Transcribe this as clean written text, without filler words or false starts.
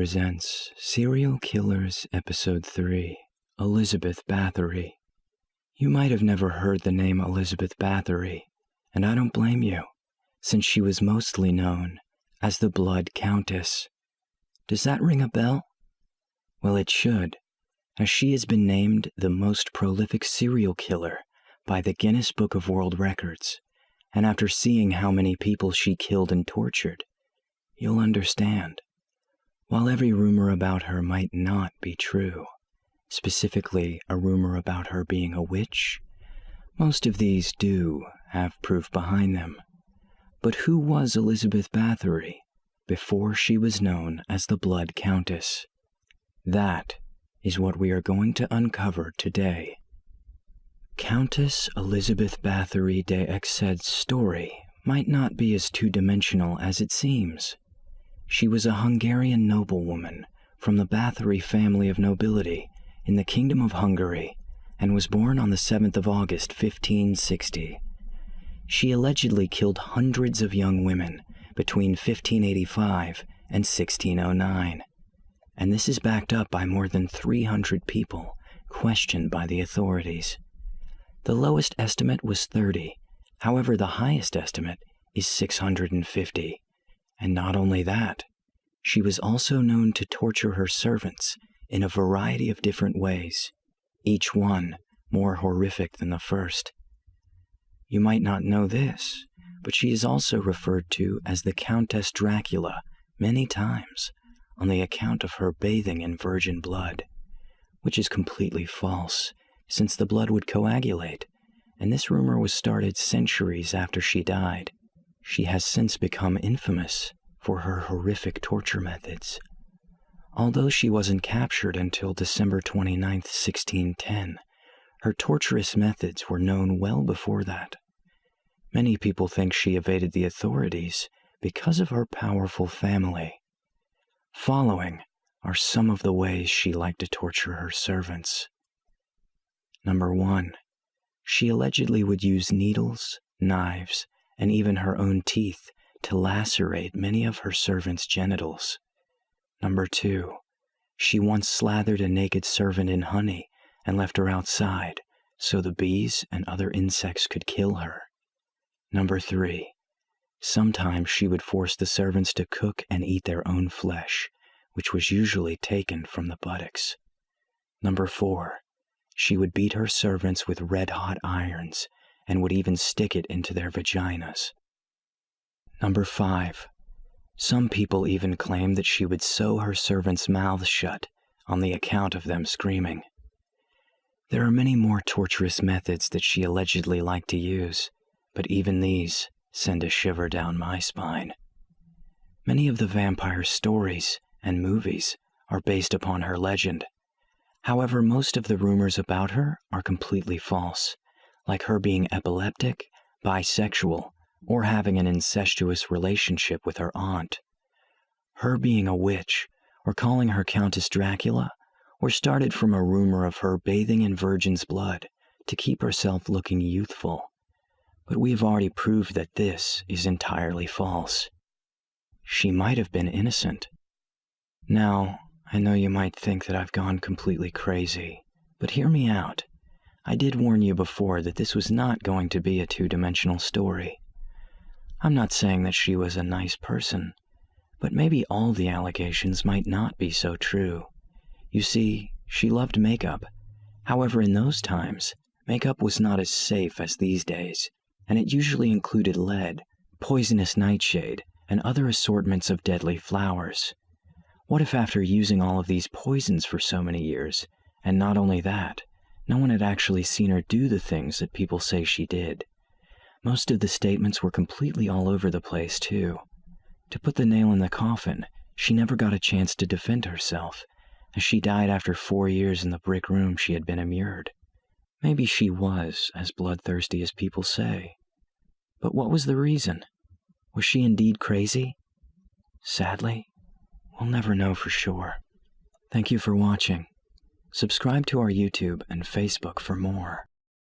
presents Serial Killers Episode 3, Elizabeth Bathory. You might have never heard the name Elizabeth Bathory, and I don't blame you, since she was mostly known as the Blood Countess. Does that ring a bell? Well, it should, as she has been named the most prolific serial killer by the Guinness Book of World Records, and after seeing how many people she killed and tortured, you'll understand. While every rumor about her might not be true, specifically a rumor about her being a witch, most of these do have proof behind them. But who was Elizabeth Bathory before she was known as the Blood Countess? That is what we are going to uncover today. Countess Elizabeth Bathory de Exed's story might not be as two-dimensional as it seems. She was a Hungarian noblewoman from the Bathory family of nobility in the Kingdom of Hungary and was born on the 7th of August, 1560. She allegedly killed hundreds of young women between 1585 and 1609, and this is backed up by more than 300 people questioned by the authorities. The lowest estimate was 30, however the highest estimate is 650. And not only that, she was also known to torture her servants in a variety of different ways, each one more horrific than the first. You might not know this, but she is also referred to as the Countess Dracula many times on the account of her bathing in virgin blood, which is completely false, since the blood would coagulate, and this rumor was started centuries after she died. She has since become infamous for her horrific torture methods. Although she wasn't captured until December 29, 1610, her torturous methods were known well before that. Many people think she evaded the authorities because of her powerful family. Following are some of the ways she liked to torture her servants. Number 1. She allegedly would use needles, knives, and even her own teeth to lacerate many of her servants' genitals. Number 2. She once slathered a naked servant in honey and left her outside so the bees and other insects could kill her. Number 3. Sometimes she would force the servants to cook and eat their own flesh, which was usually taken from the buttocks. Number 4. She would beat her servants with red-hot irons and would even stick it into their vaginas. Number 5. Some people even claim that she would sew her servants' mouths shut on the account of them screaming. There are many more torturous methods that she allegedly liked to use, but even these send a shiver down my spine. Many of the vampire stories and movies are based upon her legend. However, most of the rumors about her are completely false, like her being epileptic, bisexual, or having an incestuous relationship with her aunt. Her being a witch, or calling her Countess Dracula, were started from a rumor of her bathing in virgin's blood to keep herself looking youthful. But we have already proved that this is entirely false. She might have been innocent. Now, I know you might think that I've gone completely crazy, but hear me out. I did warn you before that this was not going to be a two-dimensional story. I'm not saying that she was a nice person, but maybe all the allegations might not be so true. You see, she loved makeup. However, in those times, makeup was not as safe as these days, and it usually included lead, poisonous nightshade, and other assortments of deadly flowers. What if after using all of these poisons for so many years, and not only that, no one had actually seen her do the things that people say she did? Most of the statements were completely all over the place, too. To put the nail in the coffin, she never got a chance to defend herself, as she died after 4 years in the brick room she had been immured. Maybe she was as bloodthirsty as people say. But what was the reason? Was she indeed crazy? Sadly, we'll never know for sure. Thank you for watching. Subscribe to our YouTube and Facebook for more.